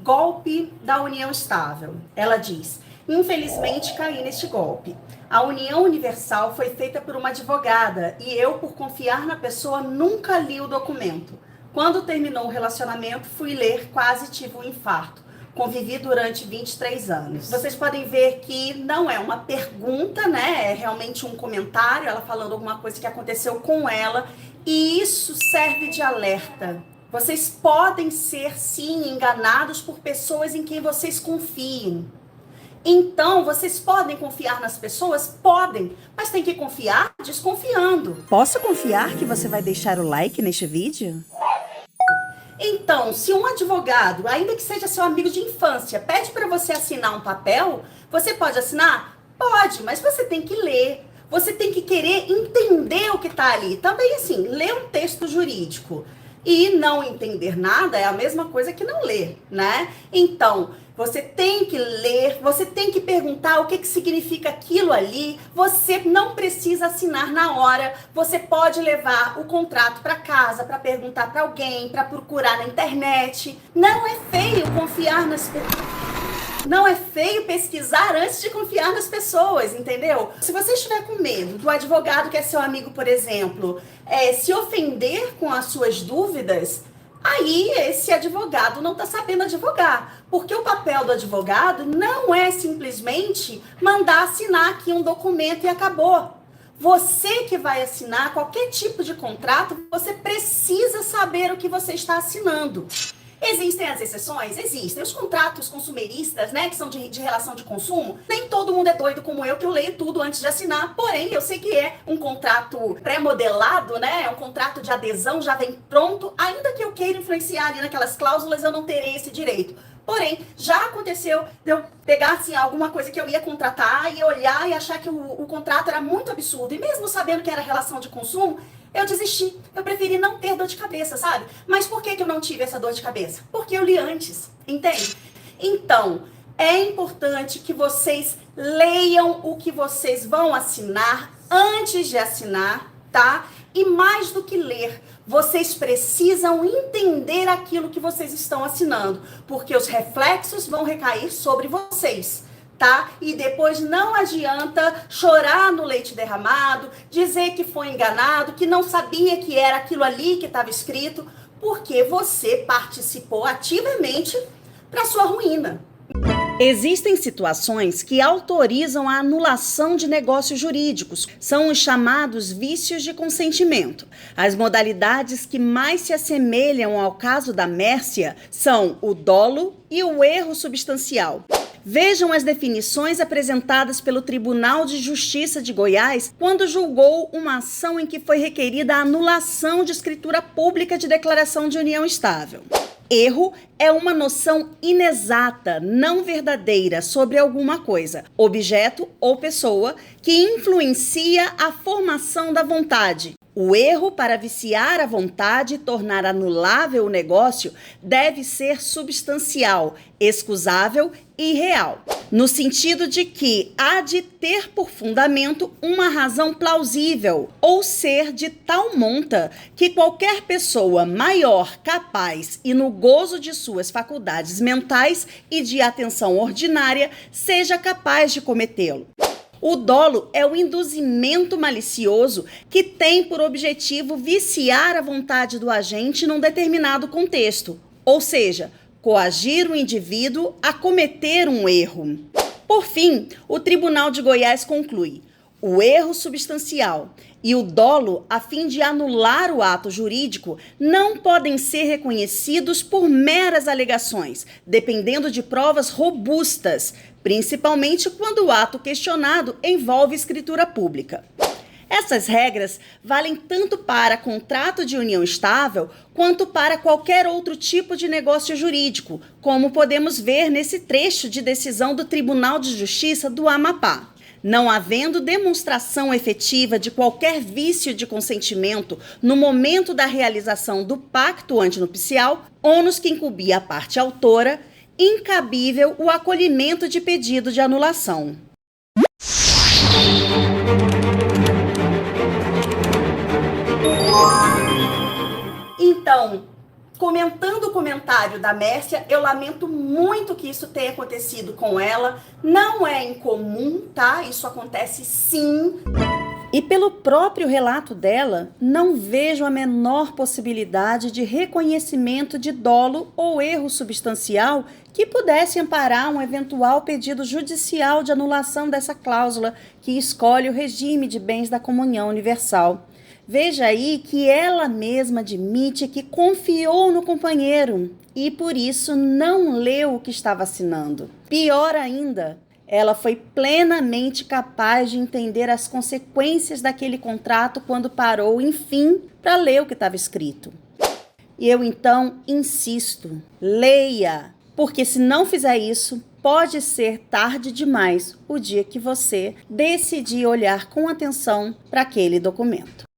Golpe da união estável. Ela diz: infelizmente caí neste golpe. A união universal foi feita por uma advogada e eu, por confiar na pessoa, nunca li o documento. Quando terminou o relacionamento, fui ler, quase tive um infarto. Convivi durante 23 anos. Vocês podem ver que não é uma pergunta, né? É realmente um comentário, ela falando alguma coisa que aconteceu com ela. E isso serve de alerta. Vocês podem ser, sim, enganados por pessoas em quem vocês confiem. Então, vocês podem confiar nas pessoas? Podem, mas tem que confiar desconfiando. Posso confiar que você vai deixar o like neste vídeo? Então, se um advogado, ainda que seja seu amigo de infância, pede para você assinar um papel, você pode assinar? Pode, mas você tem que ler. Você tem que querer entender o que está ali. Também, assim, ler um texto jurídico e não entender nada é a mesma coisa que não ler, né? Então, você tem que ler, você tem que perguntar o que significa aquilo ali. Você não precisa assinar na hora. Você pode levar o contrato para casa, para perguntar para alguém, para procurar na internet. Não é feio confiar nas pessoas. Não é feio pesquisar antes de confiar nas pessoas, entendeu? Se você estiver com medo do advogado que é seu amigo, por exemplo, se ofender com as suas dúvidas, aí esse advogado não está sabendo advogar. Porque o papel do advogado não é simplesmente mandar assinar aqui um documento e acabou. Você que vai assinar qualquer tipo de contrato, você precisa saber o que você está assinando. Existem as exceções? Existem. Os contratos consumeristas, né, que são de relação de consumo, nem todo mundo é doido como eu, que eu leio tudo antes de assinar, porém, eu sei que é um contrato pré-modelado, né, é um contrato de adesão, já vem pronto, ainda que eu queira influenciar ali naquelas cláusulas, eu não terei esse direito. Porém, já aconteceu de eu pegar assim, alguma coisa que eu ia contratar e olhar e achar que o contrato era muito absurdo, e mesmo sabendo que era relação de consumo, eu desisti. Eu preferi não ter dor de cabeça, sabe? Mas por que eu não tive essa dor de cabeça? Porque eu li antes, entende? Então, é importante que vocês leiam o que vocês vão assinar antes de assinar, tá? E mais do que ler, vocês precisam entender aquilo que vocês estão assinando, porque os reflexos vão recair sobre vocês. Tá? E depois não adianta chorar no leite derramado, dizer que foi enganado, que não sabia que era aquilo ali que estava escrito, porque você participou ativamente para sua ruína. Existem situações que autorizam a anulação de negócios jurídicos. São os chamados vícios de consentimento. As modalidades que mais se assemelham ao caso da Mércia são o dolo e o erro substancial. Vejam as definições apresentadas pelo Tribunal de Justiça de Goiás quando julgou uma ação em que foi requerida a anulação de escritura pública de declaração de união estável. Erro é uma noção inexata, não verdadeira sobre alguma coisa, objeto ou pessoa que influencia a formação da vontade. O erro para viciar a vontade e tornar anulável o negócio deve ser substancial, excusável e real, no sentido de que há de ter por fundamento uma razão plausível ou ser de tal monta que qualquer pessoa maior, capaz e no gozo de suas faculdades mentais e de atenção ordinária seja capaz de cometê-lo. O dolo é o induzimento malicioso que tem por objetivo viciar a vontade do agente num determinado contexto, ou seja, coagir o indivíduo a cometer um erro. Por fim, o Tribunal de Goiás conclui: o erro substancial e o dolo, a fim de anular o ato jurídico, não podem ser reconhecidos por meras alegações, dependendo de provas robustas, principalmente quando o ato questionado envolve escritura pública. Essas regras valem tanto para contrato de união estável quanto para qualquer outro tipo de negócio jurídico, como podemos ver nesse trecho de decisão do Tribunal de Justiça do Amapá. Não havendo demonstração efetiva de qualquer vício de consentimento no momento da realização do pacto antinupcial, ônus que incumbia a parte autora, incabível o acolhimento de pedido de anulação. Então, comentando o comentário da Mércia. Eu lamento muito que isso tenha acontecido com ela. Não é incomum, tá? Isso acontece sim. E pelo próprio relato dela, não vejo a menor possibilidade de reconhecimento de dolo ou erro substancial que pudesse amparar um eventual pedido judicial de anulação dessa cláusula que escolhe o regime de bens da comunhão universal. Veja aí que ela mesma admite que confiou no companheiro e por isso não leu o que estava assinando. Pior ainda, ela foi plenamente capaz de entender as consequências daquele contrato quando parou, enfim, para ler o que estava escrito. E eu então insisto, leia, porque se não fizer isso, pode ser tarde demais o dia que você decidir olhar com atenção para aquele documento.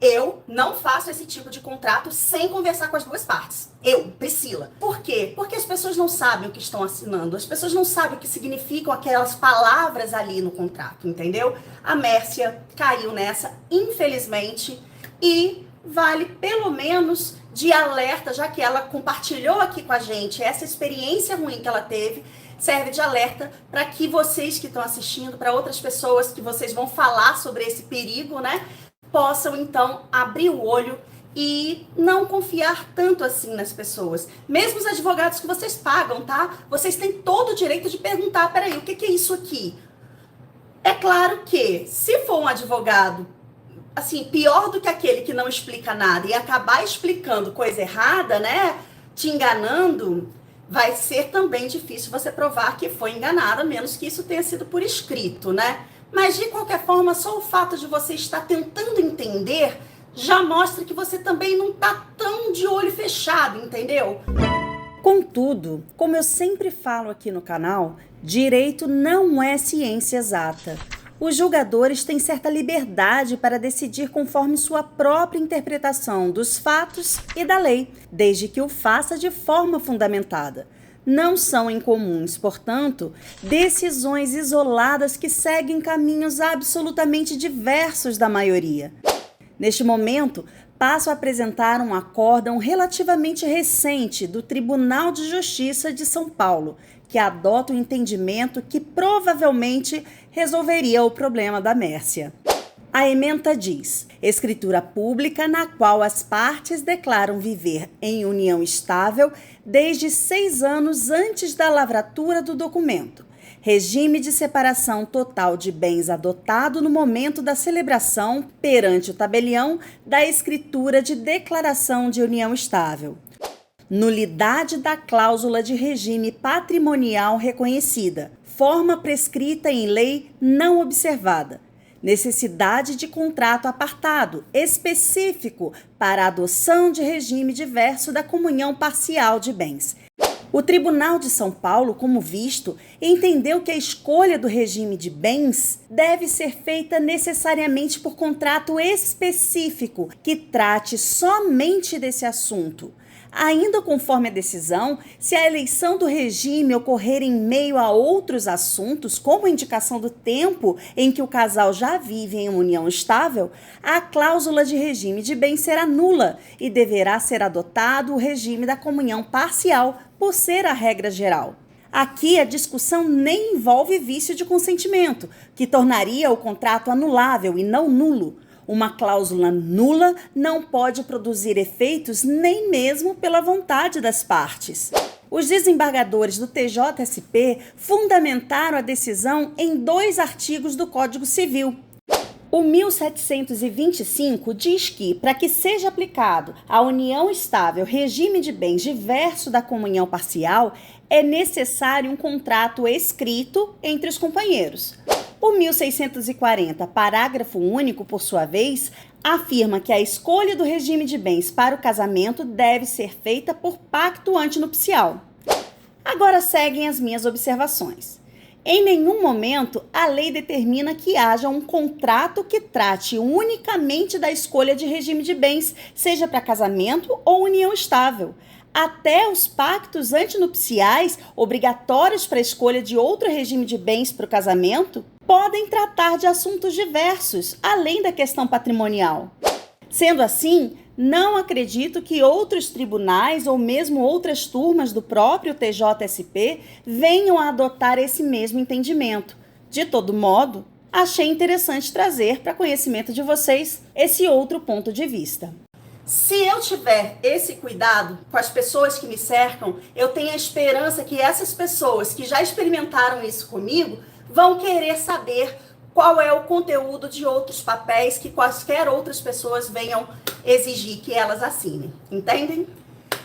Eu não faço esse tipo de contrato sem conversar com as duas partes. Eu, Priscila. Por quê? Porque as pessoas não sabem o que estão assinando. As pessoas não sabem o que significam aquelas palavras ali no contrato, entendeu? A Mércia caiu nessa, infelizmente, e vale pelo menos de alerta, já que ela compartilhou aqui com a gente essa experiência ruim que ela teve, serve de alerta para que vocês que estão assistindo, para outras pessoas que vocês vão falar sobre esse perigo, né? Possam, então, abrir o olho e não confiar tanto assim nas pessoas. Mesmo os advogados que vocês pagam, tá? Vocês têm todo o direito de perguntar, peraí, o que é isso aqui? É claro que, se for um advogado, assim, pior do que aquele que não explica nada e acabar explicando coisa errada, né? Te enganando, vai ser também difícil você provar que foi enganada, a menos que isso tenha sido por escrito, né? Mas, de qualquer forma, só o fato de você estar tentando entender já mostra que você também não está tão de olho fechado, entendeu? Contudo, como eu sempre falo aqui no canal, direito não é ciência exata. Os julgadores têm certa liberdade para decidir conforme sua própria interpretação dos fatos e da lei, desde que o faça de forma fundamentada. Não são incomuns, portanto, decisões isoladas que seguem caminhos absolutamente diversos da maioria. Neste momento, passo a apresentar um acórdão relativamente recente do Tribunal de Justiça de São Paulo, que adota o entendimento que provavelmente resolveria o problema da Mércia. A ementa diz: escritura pública na qual as partes declaram viver em união estável desde 6 anos antes da lavratura do documento. Regime de separação total de bens adotado no momento da celebração perante o tabelião da escritura de declaração de união estável. Nulidade da cláusula de regime patrimonial reconhecida. Forma prescrita em lei não observada. Necessidade de contrato apartado, específico para a adoção de regime diverso da comunhão parcial de bens. O Tribunal de São Paulo, como visto, entendeu que a escolha do regime de bens deve ser feita necessariamente por contrato específico que trate somente desse assunto. Ainda conforme a decisão, se a eleição do regime ocorrer em meio a outros assuntos, como a indicação do tempo em que o casal já vive em união estável, a cláusula de regime de bens será nula e deverá ser adotado o regime da comunhão parcial, por ser a regra geral. Aqui a discussão nem envolve vício de consentimento, que tornaria o contrato anulável e não nulo. Uma cláusula nula não pode produzir efeitos nem mesmo pela vontade das partes. Os desembargadores do TJSP fundamentaram a decisão em 2 artigos do Código Civil. O 1725 diz que, para que seja aplicado à união estável regime de bens diverso da comunhão parcial, é necessário um contrato escrito entre os companheiros. O 1640, parágrafo único, por sua vez, afirma que a escolha do regime de bens para o casamento deve ser feita por pacto antinupcial. Agora seguem as minhas observações. Em nenhum momento, a lei determina que haja um contrato que trate unicamente da escolha de regime de bens, seja para casamento ou união estável. Até os pactos antinupciais, obrigatórios para a escolha de outro regime de bens para o casamento, podem tratar de assuntos diversos, além da questão patrimonial. Sendo assim, Não acredito que outros tribunais ou mesmo outras turmas do próprio TJSP venham a adotar esse mesmo entendimento. De todo modo, achei interessante trazer para conhecimento de vocês esse outro ponto de vista. Se eu tiver esse cuidado com as pessoas que me cercam, eu tenho a esperança que essas pessoas que já experimentaram isso comigo vão querer saber qual é o conteúdo de outros papéis que quaisquer outras pessoas venham exigir que elas assinem. Entendem?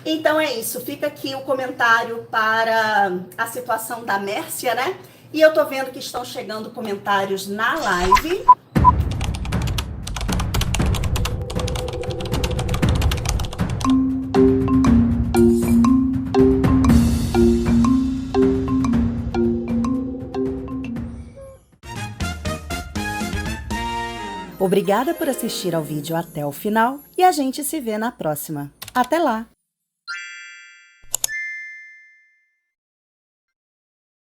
Então é isso. Fica aqui o comentário para a situação da Mércia, né? E eu tô vendo que estão chegando comentários na live. Obrigada por assistir ao vídeo até o final e a gente se vê na próxima. Até lá!